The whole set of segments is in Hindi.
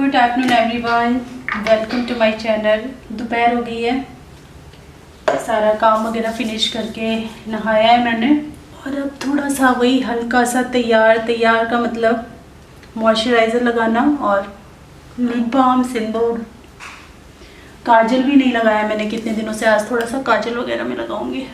Good afternoon everyone, welcome to my channel. दोपहर हो गई है, सारा काम वगैरह फिनिश करके नहाया है मैंने और अब थोड़ा सा वही हल्का सा तैयार का मतलब मॉइस्चराइज़र लगाना और लिप बाम, सिंदूर, काजल भी नहीं लगाया मैंने कितने दिनों से। आज थोड़ा सा काजल वगैरह में लगाऊंगी।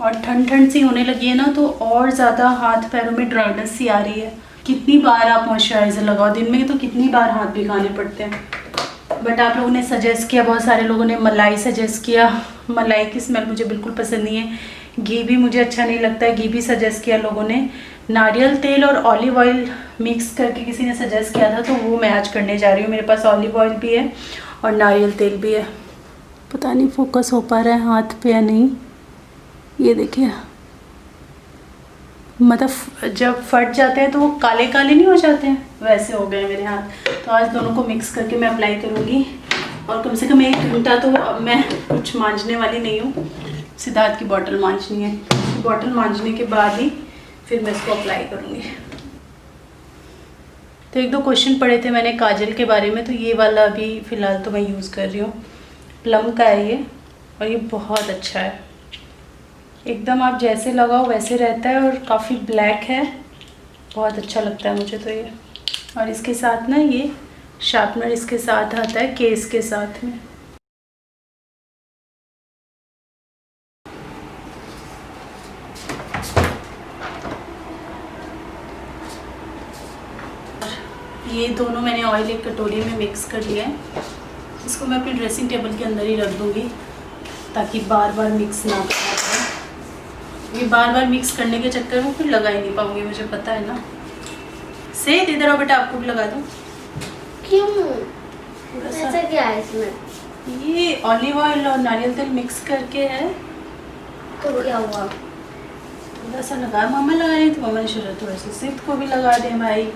और ठंड सी होने लगी है ना, तो और ज़्यादा हाथ पैरों में ड्राइनेस सी आ रही है। कितनी बार आप मॉइस्चराइज़र लगाओ दिन में, तो कितनी बार हाथ भिगाने पड़ते हैं। बट आप लोगों ने सजेस्ट किया, बहुत सारे लोगों ने मलाई सजेस्ट किया। मलाई की स्मेल मुझे बिल्कुल पसंद नहीं है। घी भी मुझे अच्छा नहीं लगता है, घी भी सजेस्ट किया लोगों ने। नारियल तेल और ऑलिव ऑयल मिक्स करके किसी ने सजेस्ट किया था, तो वो मैं आज करने जा रही हूँ। मेरे पास ऑलिव ऑयल भी है और नारियल तेल भी है। पता नहीं फोकस हो पा रहा है हाथ पे या नहीं। ये देखिए, मतलब जब फट जाते हैं तो वो काले काले नहीं हो जाते हैं, वैसे हो गए मेरे हाथ। तो आज दोनों को मिक्स करके मैं अप्लाई करूँगी और कम से कम 1 घंटा। तो अब मैं कुछ मांजने वाली नहीं हूँ, सिद्धार्थ की बॉटल मांजनी है। बॉटल मांजने के बाद ही फिर मैं इसको अप्लाई करूँगी। तो 1-2 क्वेश्चन पढ़े थे मैंने काजल के बारे में, तो ये वाला अभी फ़िलहाल तो मैं यूज़ कर रही हूँ। प्लम का है ये और ये बहुत अच्छा है। एकदम आप जैसे लगाओ वैसे रहता है और काफ़ी ब्लैक है, बहुत अच्छा लगता है मुझे तो ये। और इसके साथ ना ये शार्पनर इसके साथ आता है, केस के साथ में। ये दोनों मैंने ऑयल एक कटोरी में मिक्स कर लिया है। इसको मैं अपनी ड्रेसिंग टेबल के अंदर ही रख दूँगी ताकि बार बार मिक्स ना करना पड़े। ये बार बार मिक्स करने के चक्कर में फिर लगा ही नहीं पाऊंगी, मुझे पता है ना। से इधर आओ बेटा, आपको भी लगा दूँ। क्यों? थोड़ा ऐसा क्या है इसमें? ये ऑलिव ऑयल और नारियल तेल मिक्स करके है। तो क्या हुआ? थोड़ा सा लगा, मामा लगा रही थी, मामा ने शुरू थोड़ा सा सिद्ध को भी लगा दे भाई।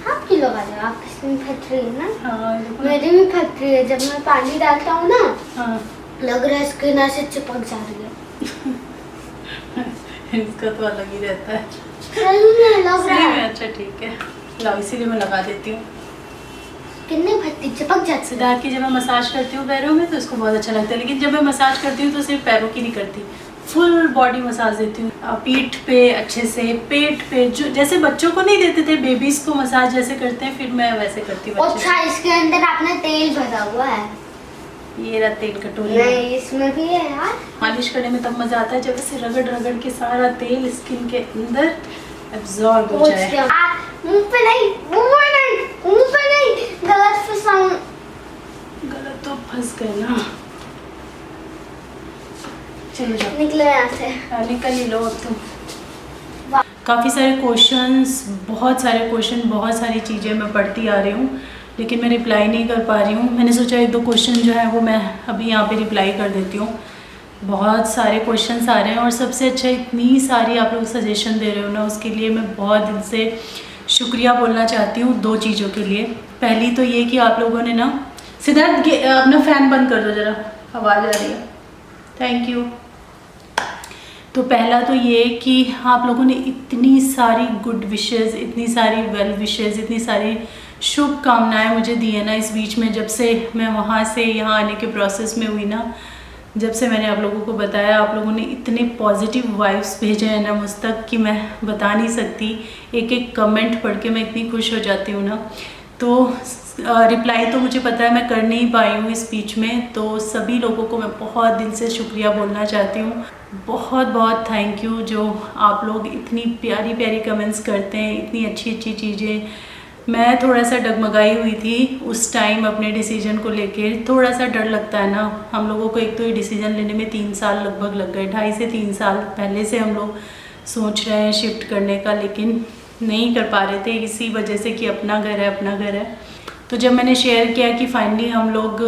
आप क्यों लगा रहे हो? आपकी स्किन फट रही है ना? हाँ देखो। मेरी भी फट रही है। जब मैं पानी डालता हूँ ना, हाँ लग रहा है स्किन ऐसे चिपक जा रही है। इसका तो अलग ही रहता है। सही में लग रहा है। अच्छा ठीक है, लो इसीलिए मैं लगा देती हूँ। कितने फटती, चिपक जाती है। सिद्धार्थ की जब मैं मसाज करती हूँ पैरों में तो उसको बहुत अच्छा लगता है, लेकिन जब मैं मसाज करती हूँ तो सिर्फ पैरों की नहीं करती, फुल बॉडी मसाज देती हूँ। पीठ पे अच्छे से, पेट पे, जो जैसे बच्चों को नहीं देते थे बेबीज को मसाज जैसे करते हैं, फिर मैं वैसे करती हूँ। अच्छा, इसके अंदर आपने तेल भरा हुआ है? ये रहा तेल कटोरी। नहीं, इसमें भी है यार। मालिश करने में तब मजा आता है जब ऐसे रगड़ रगड़ के सारा तेल स्किन के अंदर एब्जॉर्ब हो जाए। मुंह पे नहीं, मुंह पे नहीं, गलत फंसाऊं। गलत तो फंस गए ना। चलो जाओ, निकलो यहाँ से। निकल ही लो अब तुम। वाह। काफ़ी सारे क्वेश्चंस, बहुत सारे क्वेश्चन, बहुत सारी चीज़ें मैं पढ़ती आ रही हूँ, लेकिन मैं रिप्लाई नहीं कर पा रही हूँ। मैंने सोचा 1-2 क्वेश्चन जो है वो मैं अभी यहाँ पे रिप्लाई कर देती हूँ। बहुत सारे क्वेश्चंस आ रहे हैं और सबसे अच्छा इतनी सारी आप लोग सजेशन दे रहे हो ना, उसके लिए मैं बहुत दिल से शुक्रिया बोलना चाहती हूँ 2 चीज़ों के लिए। पहली तो ये कि आप लोगों ने ना, सिद्धार्थ अपना फ़ैन बंद कर दो ज़रा, आवाज़ आ रही है। Thank you. तो पहला तो ये कि आप लोगों ने इतनी सारी गुड विशेज़, इतनी सारी वेल विशेज़, इतनी सारी शुभकामनाएं मुझे दी है ना इस बीच में। जब से मैं वहाँ से यहाँ आने के प्रोसेस में हुई ना, जब से मैंने आप लोगों को बताया, आप लोगों ने इतने पॉजिटिव वाइब्स भेजे हैं ना मुझ तक कि मैं बता नहीं सकती। एक कमेंट पढ़ के मैं इतनी खुश हो जाती हूँ ना। तो रिप्लाई तो मुझे पता है मैं कर नहीं पाई हूँ इस बीच में, तो सभी लोगों को मैं बहुत दिल से शुक्रिया बोलना चाहती हूँ। बहुत बहुत थैंक यू जो आप लोग इतनी प्यारी प्यारी कमेंट्स करते हैं, इतनी अच्छी अच्छी चीज़ें। मैं थोड़ा सा डगमगाई हुई थी उस टाइम अपने डिसीजन को लेके। थोड़ा सा डर लगता है ना हम लोगों को। एक तो ये डिसीजन लेने में 3 साल लगभग लग गए, 2.5 से 3 साल पहले से हम लोग सोच रहे हैं शिफ्ट करने का, लेकिन नहीं कर पा रहे थे इसी वजह से कि अपना घर है, अपना घर है। तो जब मैंने शेयर किया कि फाइनली हम लोग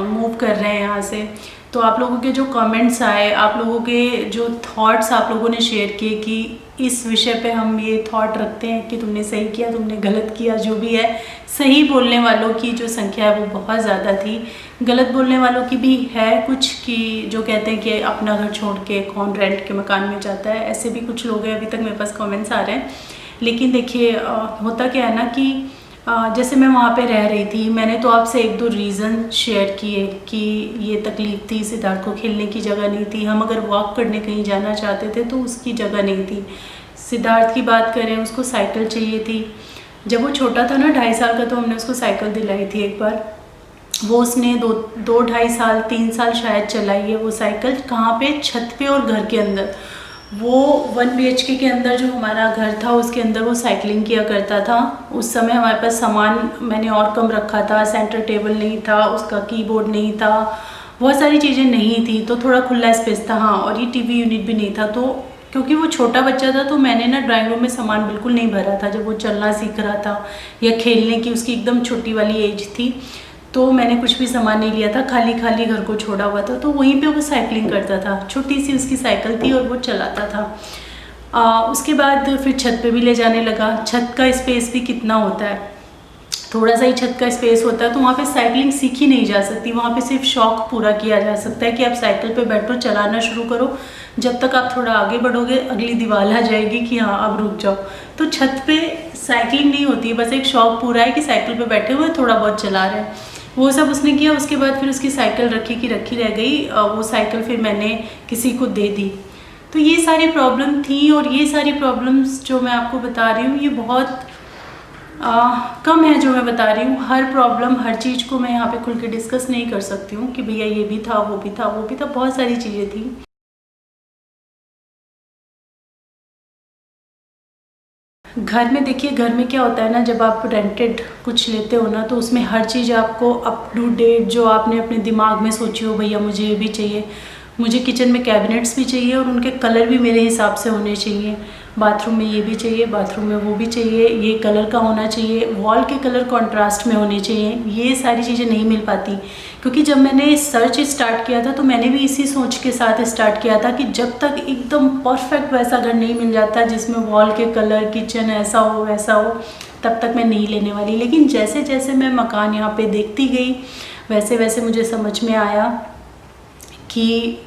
मूव कर रहे हैं यहाँ से, तो आप लोगों के जो कमेंट्स आए, आप लोगों के जो थॉट्स आप लोगों ने शेयर किए कि इस विषय पे हम ये थॉट रखते हैं कि तुमने सही किया, तुमने गलत किया, जो भी है। सही बोलने वालों की जो संख्या है वो बहुत ज़्यादा थी, गलत बोलने वालों की भी है कुछ, कि जो कहते हैं कि अपना घर छोड़ के कौन रेंट के मकान में जाता है। ऐसे भी कुछ लोग हैं, अभी तक मेरे पास कमेंट्स आ रहे हैं। लेकिन देखिए होता क्या है ना कि जैसे मैं वहाँ पे रह रही थी, मैंने तो आपसे एक दो रीज़न शेयर किए कि ये तकलीफ़ थी, सिद्धार्थ को खेलने की जगह नहीं थी, हम अगर वॉक करने कहीं जाना चाहते थे तो उसकी जगह नहीं थी। सिद्धार्थ की बात करें, उसको साइकिल चाहिए थी। जब वो छोटा था ना 2.5 साल का, तो हमने उसको साइकिल दिलाई थी एक बार। वो उसने 2-2.5 साल 3 साल शायद चलाई है वो साइकिल। कहाँ पे? छत पे और घर के अंदर। वो 1 BHK के अंदर जो हमारा घर था उसके अंदर वो साइकिलिंग किया करता था। उस समय हमारे पास सामान मैंने और कम रखा था, सेंटर टेबल नहीं था, उसका कीबोर्ड नहीं था, बहुत सारी चीज़ें नहीं थी, तो थोड़ा खुला स्पेस था। हाँ, और ये टीवी यूनिट भी नहीं था। तो क्योंकि वो छोटा बच्चा था तो मैंने ना ड्राइंग रूम में सामान बिल्कुल नहीं भरा था। जब वो चलना सीख रहा था या खेलने की उसकी एकदम छोटी वाली एज थी, तो मैंने कुछ भी सामान नहीं लिया था, खाली खाली घर को छोड़ा हुआ था। तो वहीं पे वो साइकिलिंग करता था, छोटी सी उसकी साइकिल थी और वो चलाता था। उसके बाद फिर छत पे भी ले जाने लगा। छत का स्पेस भी कितना होता है, थोड़ा सा ही छत का स्पेस होता है, तो वहाँ पे साइकिलिंग सीखी नहीं जा सकती। वहाँ पे सिर्फ शौक पूरा किया जा सकता है कि आप साइकिल पे बैठो, चलाना शुरू करो। जब तक आप थोड़ा आगे बढ़ोगे अगली दीवार आ जाएगी कि हाँ अब रुक जाओ। तो छत पे साइकिलिंग नहीं होती है, बस एक शौक पूरा है कि साइकिल पे बैठे हुए थोड़ा बहुत चला रहे हैं। वो सब उसने किया। उसके बाद फिर उसकी साइकिल रखी की रखी रह गई। वो साइकिल फिर मैंने किसी को दे दी। तो ये सारी प्रॉब्लम थी, और ये सारी प्रॉब्लम्स जो मैं आपको बता रही हूँ ये बहुत कम है जो मैं बता रही हूँ। हर प्रॉब्लम, हर चीज़ को मैं यहाँ पे खुल के डिस्कस नहीं कर सकती हूँ कि भैया ये भी था, वो भी था, वो भी था, बहुत सारी चीज़ें थी। घर में देखिए, घर में क्या होता है ना, जब आप रेंटेड कुछ लेते हो ना, तो उसमें हर चीज़ आपको अप टू डेट जो आपने अपने दिमाग में सोची हो, भैया मुझे ये भी चाहिए, मुझे किचन में कैबिनेट्स भी चाहिए और उनके कलर भी मेरे हिसाब से होने चाहिए, बाथरूम में ये भी चाहिए, बाथरूम में वो भी चाहिए, ये कलर का होना चाहिए, वॉल के कलर कॉन्ट्रास्ट में होने चाहिए। ये सारी चीज़ें नहीं मिल पाती, क्योंकि जब मैंने सर्च स्टार्ट किया था तो मैंने भी इसी सोच के साथ स्टार्ट किया था कि जब तक एकदम परफेक्ट वैसा घर नहीं मिल जाता जिसमें वॉल के कलर, किचन ऐसा हो वैसा हो, तब तक मैं नहीं लेने वाली। लेकिन जैसे जैसे मैं मकान यहाँ पे देखती गई वैसे वैसे मुझे समझ में आया कि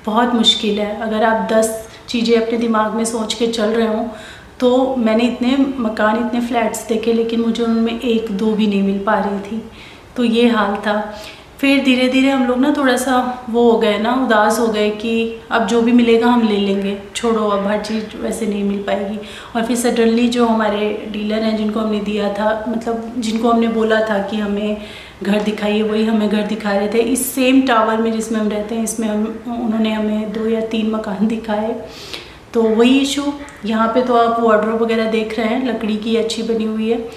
बहुत मुश्किल है। अगर आप 10 चीज़ें अपने दिमाग में सोच के चल रहे हो, तो मैंने इतने मकान, इतने फ्लैट्स देखे, लेकिन मुझे उनमें 1-2 भी नहीं मिल पा रही थी। तो ये हाल था। फिर धीरे धीरे हम लोग ना थोड़ा सा वो हो गए ना, उदास हो गए कि अब जो भी मिलेगा हम ले लेंगे, छोड़ो अब हर चीज़ वैसे नहीं मिल पाएगी। और फिर सडनली जो हमारे डीलर हैं जिनको हमने दिया था, मतलब जिनको हमने बोला था कि हमें घर दिखाइए, वही हमें घर दिखा रहे थे। इस सेम टावर में जिसमें हम रहते हैं, इसमें उन्होंने हमें 2 या 3 मकान दिखाए। तो वही इशू यहाँ पे, तो आप वार्डरोब वगैरह देख रहे हैं, लकड़ी की अच्छी बनी हुई है।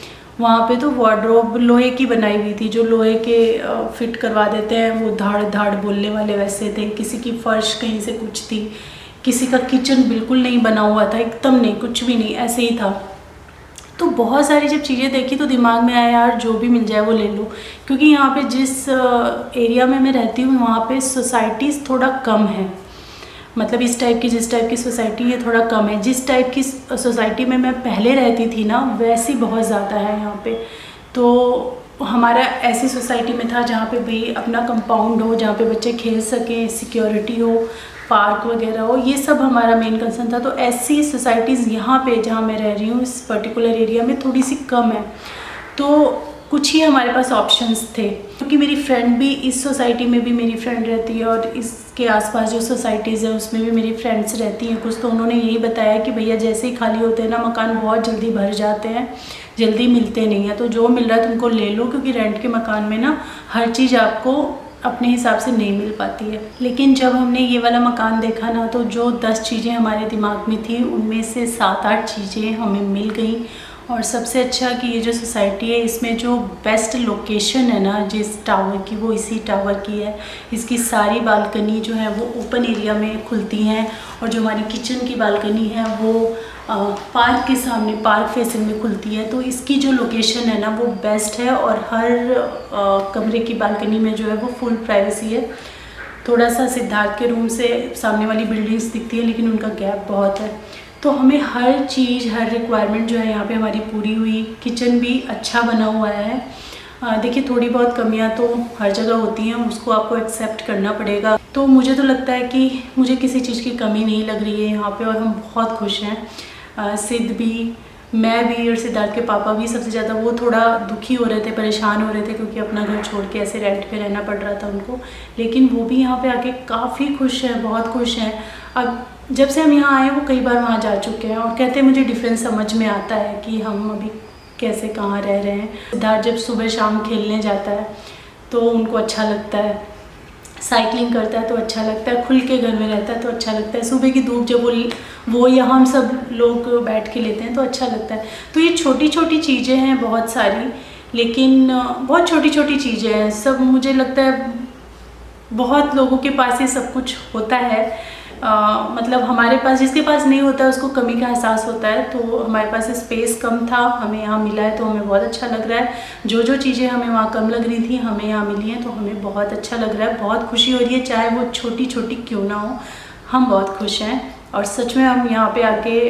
वहाँ पे तो वार्डरोब लोहे की बनाई हुई थी, जो लोहे के फिट करवा देते हैं, वो धाड़ धाड़ बोलने वाले वैसे थे। किसी की फर्श कहीं से कुछ थी, किसी का किचन बिल्कुल नहीं बना हुआ था, एकदम नहीं, कुछ भी नहीं, ऐसे ही था। तो बहुत सारी जब चीज़ें देखी तो दिमाग में आया यार जो भी मिल जाए वो ले लो। क्योंकि यहाँ पे जिस एरिया में मैं रहती हूँ वहाँ पे सोसाइटीज़ थोड़ा कम है, मतलब इस टाइप की, जिस टाइप की सोसाइटी है थोड़ा कम है। जिस टाइप की सोसाइटी में मैं पहले रहती थी ना, वैसी बहुत ज़्यादा है यहाँ पे। तो हमारा ऐसी सोसाइटी में था जहाँ पे भाई अपना कंपाउंड हो, जहाँ पे बच्चे खेल सकें, सिक्योरिटी हो, पार्क वगैरह हो, ये सब हमारा मेन कंसर्न था। तो ऐसी सोसाइटीज़ यहाँ पे जहाँ मैं रह रही हूँ, इस पर्टिकुलर एरिया में थोड़ी सी कम है। तो कुछ ही हमारे पास ऑप्शंस थे, क्योंकि मेरी फ्रेंड भी इस सोसाइटी में भी मेरी फ्रेंड रहती है, और इसके आसपास जो सोसाइटीज़ है उसमें भी मेरी फ्रेंड्स रहती हैं कुछ। तो उन्होंने यही बताया कि भैया जैसे ही खाली होते हैं ना मकान, बहुत जल्दी भर जाते हैं, जल्दी मिलते नहीं हैं, तो जो मिल रहा है तुमको ले लो, क्योंकि रेंट के मकान में ना हर चीज़ आपको अपने हिसाब से नहीं मिल पाती है। लेकिन जब हमने ये वाला मकान देखा ना, तो जो 10 चीज़ें हमारे दिमाग में थी उनमें से 7-8 चीज़ें हमें मिल गई। और सबसे अच्छा कि ये जो सोसाइटी है, इसमें जो बेस्ट लोकेशन है ना जिस टावर की, वो इसी टावर की है। इसकी सारी बालकनी जो है वो ओपन एरिया में खुलती हैं, और जो हमारी किचन की बालकनी है वो पार्क के सामने, पार्क फेसिंग में खुलती है। तो इसकी जो लोकेशन है ना वो बेस्ट है, और हर कमरे की बालकनी में जो है वो फुल प्राइवेसी है। थोड़ा सा सिद्धार्थ के रूम से सामने वाली बिल्डिंग्स दिखती है, लेकिन उनका गैप बहुत है। तो हमें हर चीज़, हर रिक्वायरमेंट जो है यहाँ पे हमारी पूरी हुई। किचन भी अच्छा बना हुआ है। देखिए थोड़ी बहुत कमियाँ तो हर जगह होती हैं, उसको आपको एक्सेप्ट करना पड़ेगा। तो मुझे तो लगता है कि मुझे किसी चीज़ की कमी नहीं लग रही है यहाँ पे, और हम बहुत खुश हैं। सिद्ध भी, मैं भी और सिद्धार्थ के पापा भी सबसे ज़्यादा वो थोड़ा दुखी हो रहे थे, परेशान हो रहे थे, क्योंकि अपना घर छोड़ के ऐसे रेंट पे रहना पड़ रहा था उनको। लेकिन वो भी यहाँ पे आके काफ़ी खुश हैं, बहुत खुश हैं। अब जब से हम यहाँ आए वो कई बार वहाँ जा चुके हैं और कहते हैं मुझे डिफरेंस समझ में आता है कि हम अभी कैसे कहाँ रह रहे हैं। सिद्धार्थ जब सुबह शाम खेलने जाता है तो उनको अच्छा लगता है, साइकिलिंग करता है तो अच्छा लगता है, खुल के घर में रहता है तो अच्छा लगता है, सुबह की धूप जब वो या हम सब लोग बैठ के लेते हैं तो अच्छा लगता है। तो ये छोटी छोटी चीज़ें हैं बहुत सारी, लेकिन बहुत छोटी छोटी चीज़ें हैं सब। मुझे लगता है बहुत लोगों के पास ये सब कुछ होता है, मतलब हमारे पास, जिसके पास नहीं होता है उसको कमी का एहसास होता है। तो हमारे पास स्पेस कम था, हमें यहाँ मिला है तो हमें बहुत अच्छा लग रहा है। जो जो चीज़ें हमें वहाँ कम लग रही थी हमें यहाँ मिली हैं तो हमें बहुत अच्छा लग रहा है, बहुत खुशी हो रही है, चाहे वो छोटी छोटी क्यों ना हो, हम बहुत खुश हैं। और सच में हम यहाँ पे आके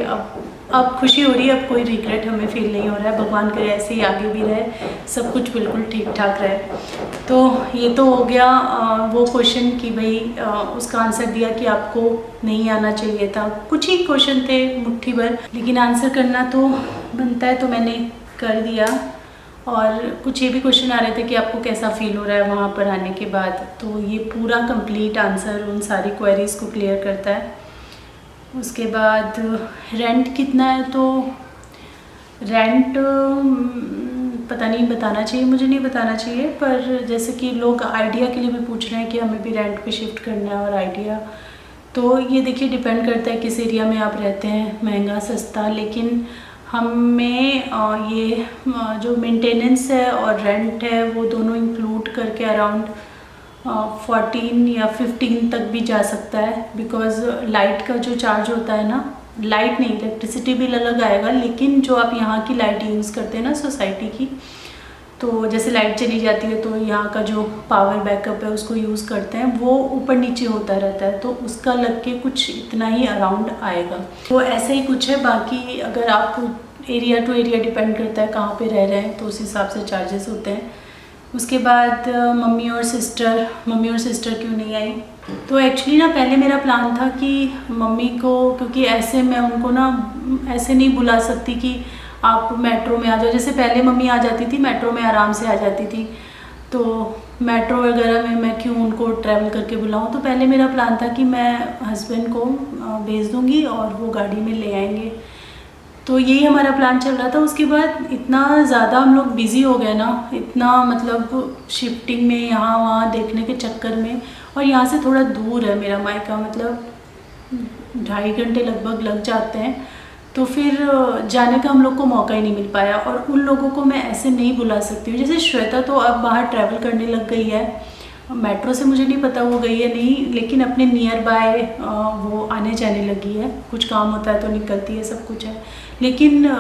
अब खुशी हो रही है, अब कोई रिग्रेट हमें फील नहीं हो रहा है। भगवान करे ऐसे ही आगे भी रहे, सब कुछ बिल्कुल ठीक ठाक रहे। तो ये तो हो गया वो क्वेश्चन कि भाई उसका आंसर दिया कि आपको नहीं आना चाहिए था। कुछ ही क्वेश्चन थे मुट्ठी भर, लेकिन आंसर करना तो बनता है तो मैंने कर दिया। और कुछ ये भी क्वेश्चन आ रहे थे कि आपको कैसा फील हो रहा है वहाँ पर आने के बाद, तो ये पूरा कंप्लीट आंसर उन सारी क्वेरीज़ को क्लियर करता है। उसके बाद रेंट कितना है, तो रेंट पता नहीं बताना चाहिए, मुझे नहीं बताना चाहिए, पर जैसे कि लोग आइडिया के लिए भी पूछ रहे हैं कि हमें भी रेंट पे शिफ्ट करना है और आइडिया, तो ये देखिए डिपेंड करता है किस एरिया में आप रहते हैं, महंगा सस्ता। लेकिन हमें ये जो मेंटेनेंस है और रेंट है वो दोनों इंक्लूड करके अराउंड 14 या 15 तक भी जा सकता है। बिकॉज़ लाइट का जो चार्ज होता है ना, लाइट नहीं इलेक्ट्रिसिटी बिल अलग आएगा, लेकिन जो आप यहाँ की लाइट यूज़ करते हैं ना सोसाइटी की, तो जैसे लाइट चली जाती है तो यहाँ का जो पावर बैकअप है उसको यूज़ करते हैं, वो ऊपर नीचे होता रहता है, तो उसका लग के कुछ इतना ही अराउंड आएगा। तो ऐसे ही कुछ है। बाकी अगर आप एरिया टू एरिया डिपेंड करता है कहाँ पे रह रहे हैं, तो उस हिसाब से चार्जेस होते हैं। उसके बाद मम्मी और सिस्टर क्यों नहीं आई, तो एक्चुअली ना पहले मेरा प्लान था कि मम्मी को, क्योंकि ऐसे मैं उनको ना ऐसे नहीं बुला सकती कि आप मेट्रो में आ जाओ। जैसे पहले मम्मी आ जाती थी मेट्रो में, आराम से आ जाती थी, तो मेट्रो वगैरह में मैं क्यों उनको ट्रैवल करके बुलाऊं। तो पहले मेरा प्लान था कि मैं हस्बैंड को भेज दूंगी और वो गाड़ी में ले आएंगे, तो यही हमारा प्लान चल रहा था। उसके बाद इतना ज़्यादा हम लोग बिज़ी हो गए ना, इतना मतलब शिफ्टिंग में यहाँ वहाँ देखने के चक्कर में, और यहाँ से थोड़ा दूर है मेरा मायका, मतलब 2.5 घंटे लगभग लग जाते हैं, तो फिर जाने का हम लोग को मौका ही नहीं मिल पाया। और उन लोगों को मैं ऐसे नहीं बुला सकती हूँ। जैसे श्वेता तो अब बाहर ट्रैवल करने लग गई है, मेट्रो से मुझे नहीं पता वो गई है नहीं, लेकिन अपने नियर बाय वो आने जाने लगी है, कुछ काम होता है तो निकलती है, सब कुछ है। लेकिन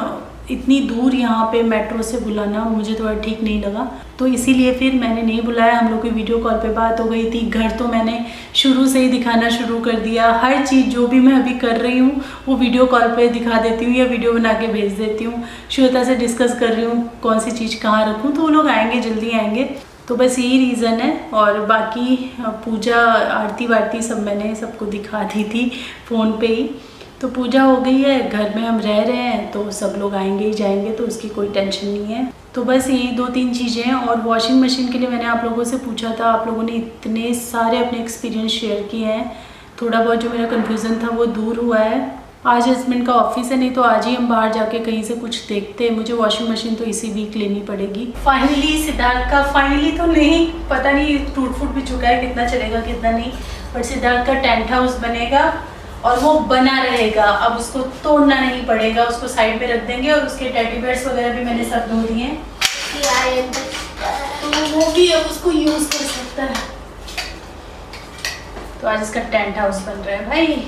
इतनी दूर यहाँ पे मेट्रो से बुलाना मुझे थोड़ा ठीक नहीं लगा, तो इसीलिए फिर मैंने नहीं बुलाया। हम लोग की वीडियो कॉल पे बात हो गई थी। घर तो मैंने शुरू से ही दिखाना शुरू कर दिया, हर चीज़ जो भी मैं अभी कर रही हूँ वो वीडियो कॉल पे दिखा देती हूँ या वीडियो बना के भेज देती हूँ। श्वेता से डिस्कस कर रही हूँ कौन सी चीज़ कहाँ रखूँ, तो वो लोग आएंगे, जल्दी आएंगे, तो बस यही रीज़न है। और बाकी पूजा आरती वारती सब मैंने सबको दिखा दी थी फ़ोन पे ही, तो पूजा हो गई है, घर में हम रह रहे हैं, तो सब लोग आएंगे ही जाएंगे, तो उसकी कोई टेंशन नहीं है। तो बस यही 2-3 चीज़ें हैं। और वॉशिंग मशीन के लिए मैंने आप लोगों से पूछा था, आप लोगों ने इतने सारे अपने एक्सपीरियंस शेयर किए हैं, थोड़ा बहुत जो मेरा कन्फ्यूज़न था वो दूर हुआ है। आज हस्बैंड का ऑफिस है, नहीं तो आज ही हम बाहर जाके कहीं से कुछ देखते हैं। मुझे वॉशिंग मशीन तो इसी वीक लेनी पड़ेगी। फाइनली सिद्धार्थ का, फाइनली तो नहीं, पता नहीं टूट फूट भी चुका है, कितना चलेगा कितना नहीं, बट सिद्धार्थ का टेंट हाउस बनेगा और वो बना रहेगा। अब उसको तोड़ना नहीं पड़ेगा, उसको साइड पे रख देंगे। और उसके टेडी बेयर्स वगैरह भी मैंने सब धो दिए हैं, तो वो भी अब उसको यूज़ कर सकता है। तो आज इसका टेंट हाउस बन रहा है भाई।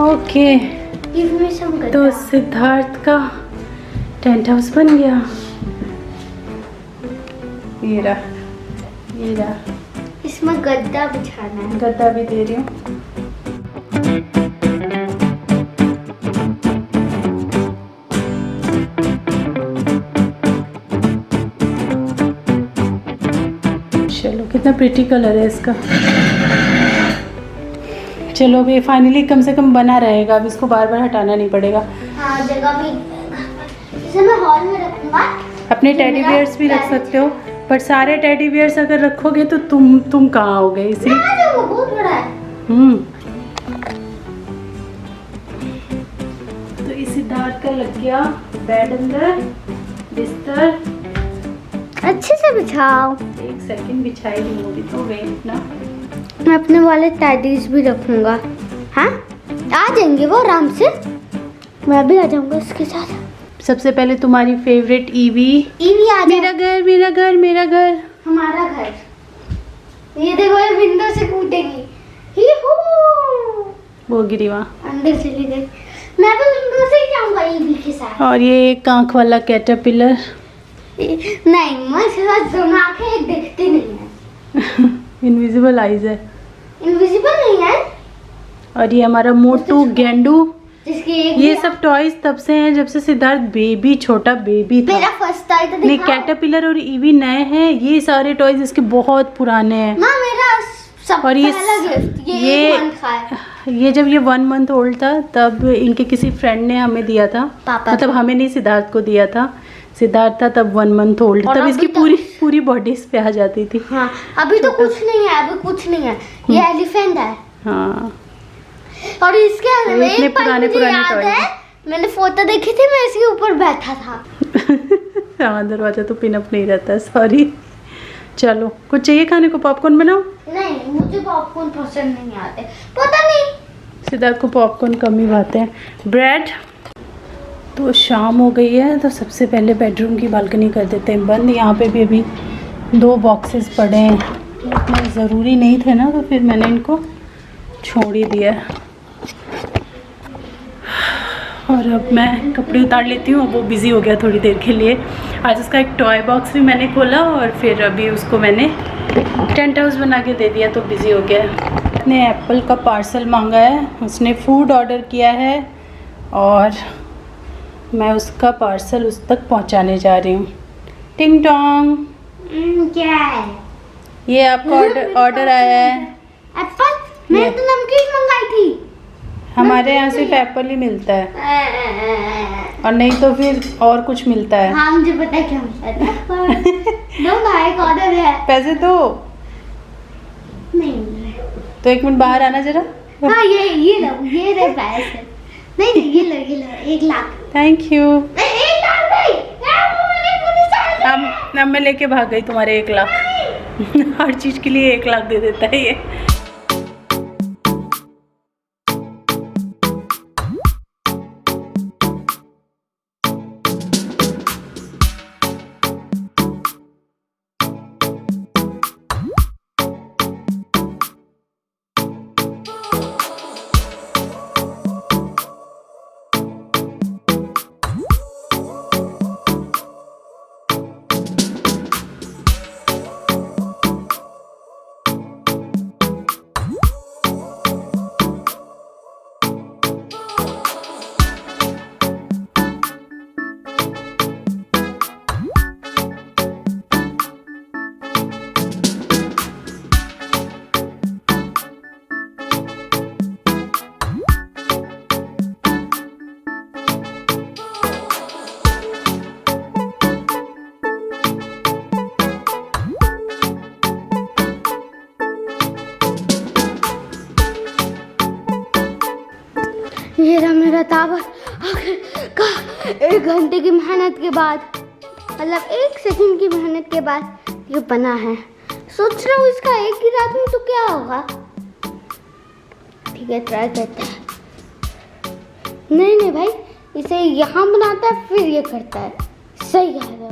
ओके, तो सिद्धार्थ का टेंट हाउस बन गया। ये रहा, इसमें गद्दा बिछाना है, गद्दा भी दे रही हूँ। कितना प्रिटी कलर है इसका। चलो अभी फाइनली कम से कम बना रहेगा, अब इसको बार बार हटाना नहीं पड़ेगा। हाँ जगह भी, इसे मैं हॉल में रखूंगा। अपने टेडी बियर्स भी रख सकते हो, पर सारे टेडी बियर्स अगर रखोगे तो तुम कहाँ आओगे, इसलिए वो बहुत बड़ा है। तो इस सिद्धार्थ का लग गया बेड अंदर, बिस्तर। अच्छे से बिछाओ। एक सेकंड बिछाई होगी तो वेट ना। मैं अपने वाले टैडीज भी रखूंगा। हाँ आ जाएंगे वो आराम से, मैं भी आ जाऊंगा उसके साथ। सबसे पहले तुम्हारी फेवरेट ईवी। ईवी आ जाए। मेरा घर मेरा घर मेरा घर, हमारा घर। ये देखो ये विंडो से कूदेगी। ही हू, वो गिरी वहाँ अंदर चली गई। मैं भी विंडो से ही जाऊंगा ईवी के साथ। और ये एक आँख वाला कैटरपिलर। नहीं मुझे दोनों आंखें एक दिखती नहीं है। इनविजिबल आईज है। इनविजिबल नहीं है। और ये हमारा मोटू गेंडू। जिसकी एक ये सब टॉयज तब से हैं जब से सिद्धार्थ बेबी, छोटा बेबी था। मेरा फर्स्ट टॉय तो नहीं, दिखाओ। कैटरपिलर और ईवी नए हैं, ये सारे टॉयज इसके बहुत पुराने हैं। माँ मेरा सब और पहला गिफ्ट ये 1 मंथ का है। ये जब ये 1 मंथ ओल्ड था तब इनके किसी फ्रेंड ने हमें दिया था। पापा मतलब हमें नहीं, सिद्धार्थ को दिया था। सिद्धार्थ था तब 1 मंथ ओल्ड, और तब अभी इसकी तो- पूरी बॉडी इस पे आ जाती थी। हाँ अभी तो कुछ नहीं है, अभी कुछ नहीं है। ये एलिफेंट है। हाँ और इसके अंदर में इतने एक पल पुराने मुझे पुराने याद toys है, मैंने फोटो देखी थी, मैं इसके ऊपर बैठा था। हाँ दरवाजा तो पिन अप नहीं रहता, सॉरी। चलो कुछ चाहिए खाने को, पॉपकॉर्न बनाओ। नहीं मुझे पॉपकॉर्न पसंद नहीं आते, पता नहीं। सिद्धार्थ को पॉपकॉर्न कम ही खाते हैं। ब्रेड। तो शाम हो गई है, तो सबसे पहले बेडरूम की बालकनी कर देते हैं बंद। यहाँ पे भी अभी 2 बॉक्सेस पड़े हैं, इतने ज़रूरी नहीं थे ना, तो फिर मैंने इनको छोड़ ही दिया। और अब मैं कपड़े उतार लेती हूँ। अब वो बिज़ी हो गया थोड़ी देर के लिए। आज उसका एक टॉय बॉक्स भी मैंने खोला और फिर अभी उसको मैंने टेंट हाउस बना के दे दिया, तो बिज़ी हो गया। उसने एप्पल का पार्सल मांगा है, उसने फूड ऑर्डर किया है और मैं उसका पार्सल उस तक पहुंचाने जा रही हूँ। टिंग टोंग, क्या है? ये आपका ऑर्डर आया है। एप्पल? मैंने तो नमकीन मंगाई थी। हमारे यहाँ सिर्फ एप्पल ही मिलता है, और नहीं तो फिर और कुछ मिलता है। हाँ मुझे पता है क्या मिलता है। दो भाई का ऑर्डर है। पैसे दो। नहीं तो 1 मिनट बाहर आना जरा। हाँ ये लो, ये रहे पैसे। नहीं ये लो 1 लाख। Thank you. 1 लाख नहीं, अब मैं लेके भाग गई तुम्हारे 1 लाख। हर चीज़ के लिए 1 लाख दे देता है ये। ये रहा मेरा टावर। का 1 घंटे की मेहनत के बाद, मतलब 1 सेकंड की मेहनत के बाद ये बना है। सोच रहा हूँ इसका एक ही रात में तो क्या होगा। ठीक है ट्राई करते हैं। नहीं भाई, इसे यहाँ बनाता है फिर ये करता है। सही कह रहे हो।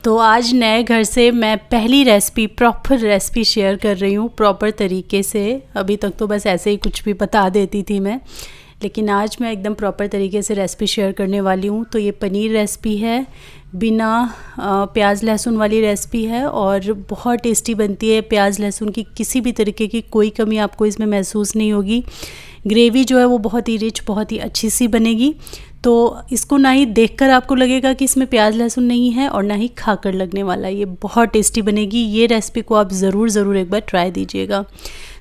तो आज नए घर से मैं पहली रेसिपी, प्रॉपर रेसिपी शेयर कर रही हूँ, प्रॉपर तरीके से। अभी तक तो बस ऐसे ही कुछ भी बता देती थी मैं। लेकिन आज मैं एकदम प्रॉपर तरीके से रेसिपी शेयर करने वाली हूँ। तो ये पनीर रेसिपी है, बिना प्याज लहसुन वाली रेसिपी है और बहुत टेस्टी बनती है। प्याज लहसुन की किसी भी तरीके की कोई कमी आपको इसमें महसूस नहीं होगी। ग्रेवी जो है वो बहुत ही रिच, बहुत ही अच्छी सी बनेगी। तो इसको ना ही देखकर आपको लगेगा कि इसमें प्याज लहसुन नहीं है और ना ही खाकर लगने वाला। ये बहुत टेस्टी बनेगी। ये रेसिपी को आप ज़रूर एक बार ट्राई दीजिएगा।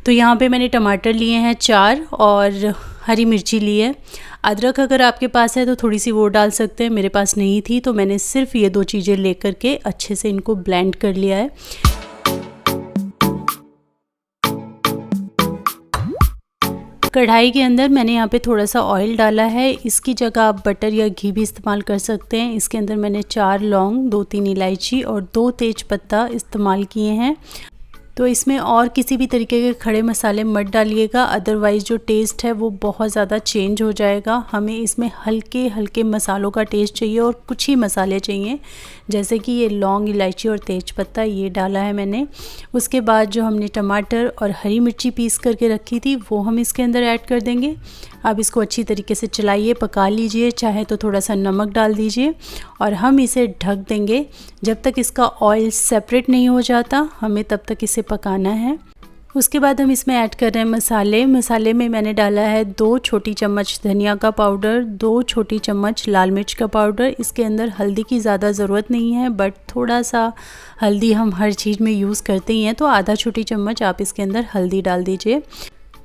तो यहाँ पे मैंने टमाटर लिए हैं 4 और हरी मिर्ची ली है। अदरक अगर आपके पास है तो थोड़ी सी वो डाल सकते हैं, मेरे पास नहीं थी तो मैंने सिर्फ ये 2 चीज़ें लेकर के अच्छे से इनको ब्लेंड कर लिया है। कढ़ाई के अंदर मैंने यहाँ पे थोड़ा सा ऑयल डाला है। इसकी जगह आप बटर या घी भी इस्तेमाल कर सकते हैं। इसके अंदर मैंने 4 लौंग, 2-3 इलायची और 2 तेज पत्ता इस्तेमाल किए हैं। तो इसमें और किसी भी तरीके के खड़े मसाले मत डालिएगा, अदरवाइज़ जो टेस्ट है वो बहुत ज़्यादा चेंज हो जाएगा। हमें इसमें हल्के हल्के मसालों का टेस्ट चाहिए और कुछ ही मसाले चाहिए, जैसे कि ये लौंग, इलायची और तेज पत्ता ये डाला है मैंने। उसके बाद जो हमने टमाटर और हरी मिर्ची पीस करके रखी थी वो हम इसके अंदर ऐड कर देंगे। अब इसको अच्छी तरीके से चलाइए, पका लीजिए, चाहे तो थोड़ा सा नमक डाल दीजिए और हम इसे ढक देंगे जब तक इसका ऑयल सेपरेट नहीं हो जाता, हमें तब तक इसे पकाना है। उसके बाद हम इसमें ऐड कर रहे हैं मसाले। मसाले में मैंने डाला है 2 छोटी चम्मच धनिया का पाउडर, 2 छोटी चम्मच लाल मिर्च का पाउडर। इसके अंदर हल्दी की ज़्यादा ज़रूरत नहीं है, बट थोड़ा सा हल्दी हम हर चीज़ में यूज़ करते ही हैं, तो आधा छोटी चम्मच आप इसके अंदर हल्दी डाल दीजिए।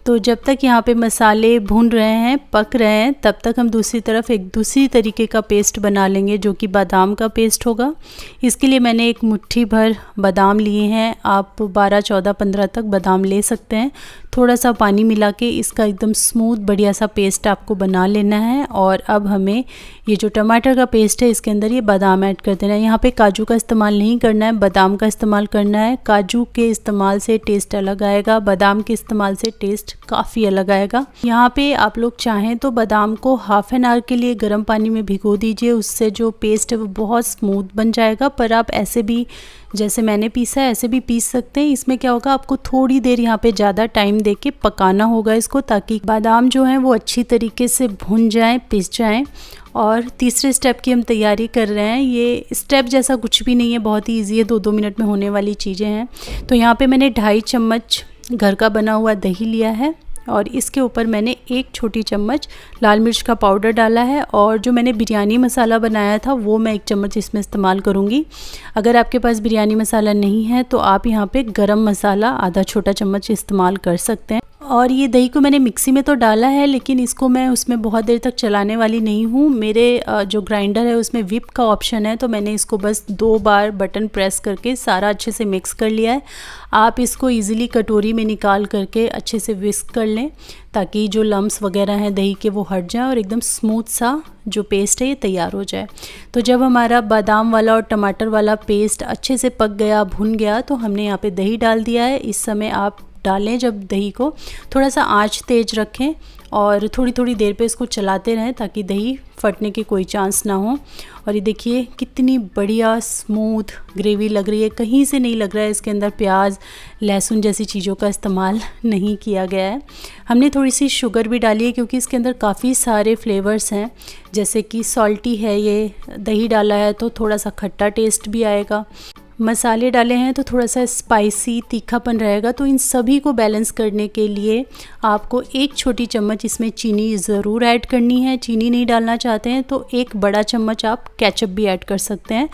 तो जब तक यहाँ पे मसाले भून रहे हैं, पक रहे हैं, तब तक हम दूसरी तरफ एक दूसरी तरीके का पेस्ट बना लेंगे जो कि बादाम का पेस्ट होगा। इसके लिए मैंने एक मुट्ठी भर बादाम लिए हैं। आप 12, 14, 15 तक बादाम ले सकते हैं। थोड़ा सा पानी मिला के इसका एकदम स्मूथ बढ़िया सा पेस्ट आपको बना लेना है। और अब हमें ये जो टमाटर का पेस्ट है इसके अंदर ये बादाम ऐड कर देना है। यहाँ पे काजू का इस्तेमाल नहीं करना है, बादाम का इस्तेमाल करना है। काजू के इस्तेमाल से टेस्ट अलग आएगा, बादाम के इस्तेमाल से टेस्ट काफ़ी अलग आएगा। यहाँ पे आप लोग चाहें तो बादाम को हाफ एन आवर के लिए गर्म पानी में भिगो दीजिए, उससे जो पेस्ट है वो बहुत स्मूथ बन जाएगा। पर आप ऐसे भी, जैसे मैंने पीसा है ऐसे भी पीस सकते हैं। इसमें क्या होगा, आपको थोड़ी देर यहाँ पे ज़्यादा टाइम देके पकाना होगा इसको, ताकि बादाम जो है वो अच्छी तरीके से भुन जाएं, पिस जाएं। और तीसरे स्टेप की हम तैयारी कर रहे हैं। ये स्टेप जैसा कुछ भी नहीं है, बहुत ही ईजी है, 2-2 मिनट में होने वाली चीज़ें हैं। तो यहाँ पे मैंने 2.5 चम्मच घर का बना हुआ दही लिया है और इसके ऊपर मैंने 1 छोटी चम्मच लाल मिर्च का पाउडर डाला है। और जो मैंने बिरयानी मसाला बनाया था वो मैं 1 चम्मच इसमें इस्तेमाल करूँगी। अगर आपके पास बिरयानी मसाला नहीं है तो आप यहाँ पे गरम मसाला आधा छोटा चम्मच इस्तेमाल कर सकते हैं। और ये दही को मैंने मिक्सी में तो डाला है, लेकिन इसको मैं उसमें बहुत देर तक चलाने वाली नहीं हूँ। मेरे जो ग्राइंडर है उसमें व्हिप का ऑप्शन है, तो मैंने इसको बस 2 बार बटन प्रेस करके सारा अच्छे से मिक्स कर लिया है। आप इसको इजीली कटोरी में निकाल करके अच्छे से विस्क कर लें, ताकि जो लम्स वगैरह हैं दही के वो हट जाएं और एकदम स्मूथ सा जो पेस्ट है ये तैयार हो जाए। तो जब हमारा बादाम वाला और टमाटर वाला पेस्ट अच्छे से पक गया, भुन गया, तो हमने यहाँ पे दही डाल दिया है। इस समय आप डालें जब दही को, थोड़ा सा आंच तेज रखें और थोड़ी थोड़ी देर पे इसको चलाते रहें ताकि दही फटने की कोई चांस ना हो। और ये देखिए कितनी बढ़िया स्मूथ ग्रेवी लग रही है, कहीं से नहीं लग रहा है इसके अंदर प्याज लहसुन जैसी चीज़ों का इस्तेमाल नहीं किया गया है। हमने थोड़ी सी शुगर भी डाली है क्योंकि इसके अंदर काफ़ी सारे फ्लेवर्स हैं, जैसे कि सॉल्टी है, ये दही डाला है तो थोड़ा सा खट्टा टेस्ट भी आएगा, मसाले डाले हैं तो थोड़ा सा स्पाइसी तीखापन रहेगा। तो इन सभी को बैलेंस करने के लिए आपको 1 छोटी चम्मच इसमें चीनी ज़रूर ऐड करनी है। चीनी नहीं डालना चाहते हैं तो 1 बड़ा चम्मच आप केचप भी ऐड कर सकते हैं।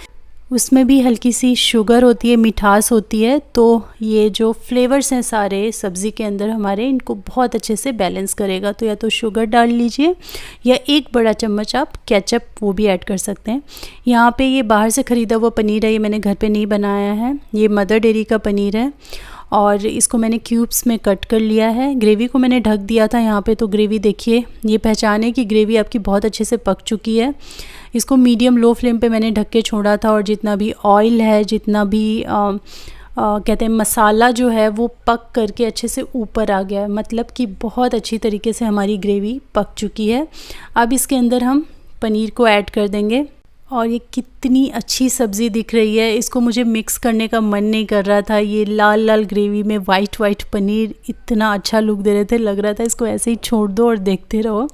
उसमें भी हल्की सी शुगर होती है, मिठास होती है, तो ये जो फ्लेवर्स हैं सारे सब्ज़ी के अंदर हमारे, इनको बहुत अच्छे से बैलेंस करेगा। तो या तो शुगर डाल लीजिए या 1 बड़ा चम्मच आप केचप वो भी ऐड कर सकते हैं। यहाँ पे ये बाहर से ख़रीदा हुआ पनीर है, ये मैंने घर पे नहीं बनाया है। ये मदर डेयरी का पनीर है और इसको मैंने क्यूब्स में कट कर लिया है। ग्रेवी को मैंने ढक दिया था यहाँ पे, तो ग्रेवी देखिए, ये पहचान है कि ग्रेवी आपकी बहुत अच्छे से पक चुकी है। इसको मीडियम लो फ्लेम पे मैंने ढक के छोड़ा था और जितना भी ऑयल है, जितना भी कहते हैं मसाला जो है वो पक करके अच्छे से ऊपर आ गया है, मतलब कि बहुत अच्छी तरीके से हमारी ग्रेवी पक चुकी है। अब इसके अंदर हम पनीर को ऐड कर देंगे। और ये कितनी अच्छी सब्ज़ी दिख रही है। इसको मुझे मिक्स करने का मन नहीं कर रहा था। ये लाल लाल ग्रेवी में वाइट वाइट पनीर इतना अच्छा लुक दे रहे थे, लग रहा था इसको ऐसे ही छोड़ दो और देखते रहो।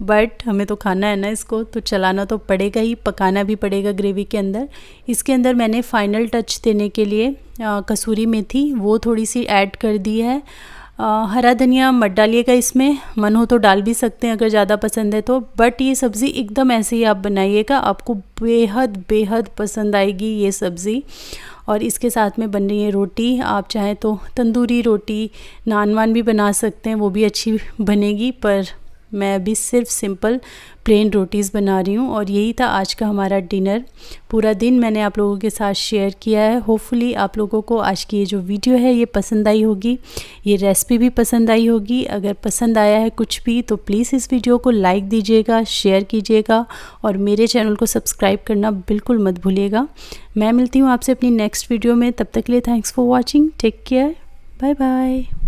बट हमें तो खाना है ना इसको, तो चलाना तो पड़ेगा ही, पकाना भी पड़ेगा ग्रेवी के अंदर। इसके अंदर मैंने फ़ाइनल टच देने के लिए कसूरी मेथी वो थोड़ी सी ऐड कर दी है। हरा धनिया मत डालिएगा इसमें, मन हो तो डाल भी सकते हैं अगर ज़्यादा पसंद है तो। बट ये सब्ज़ी एकदम ऐसे ही आप बनाइएगा, आपको बेहद बेहद पसंद आएगी ये सब्ज़ी। और इसके साथ में बन रही है रोटी। आप चाहें तो तंदूरी रोटी, नान वान भी बना सकते हैं, वो भी अच्छी बनेगी। पर मैं अभी सिर्फ सिंपल प्लेन रोटीज़ बना रही हूँ। और यही था आज का हमारा डिनर। पूरा दिन मैंने आप लोगों के साथ शेयर किया है। होपफुली आप लोगों को आज की ये जो वीडियो है ये पसंद आई होगी, ये रेसिपी भी पसंद आई होगी। अगर पसंद आया है कुछ भी तो प्लीज़ इस वीडियो को लाइक दीजिएगा, शेयर कीजिएगा और मेरे चैनल को सब्सक्राइब करना बिल्कुल मत भूलिएगा। मैं मिलती हूँ आपसे अपनी नेक्स्ट वीडियो में। तब तक के लिए thanks for watching. Take care, bye bye.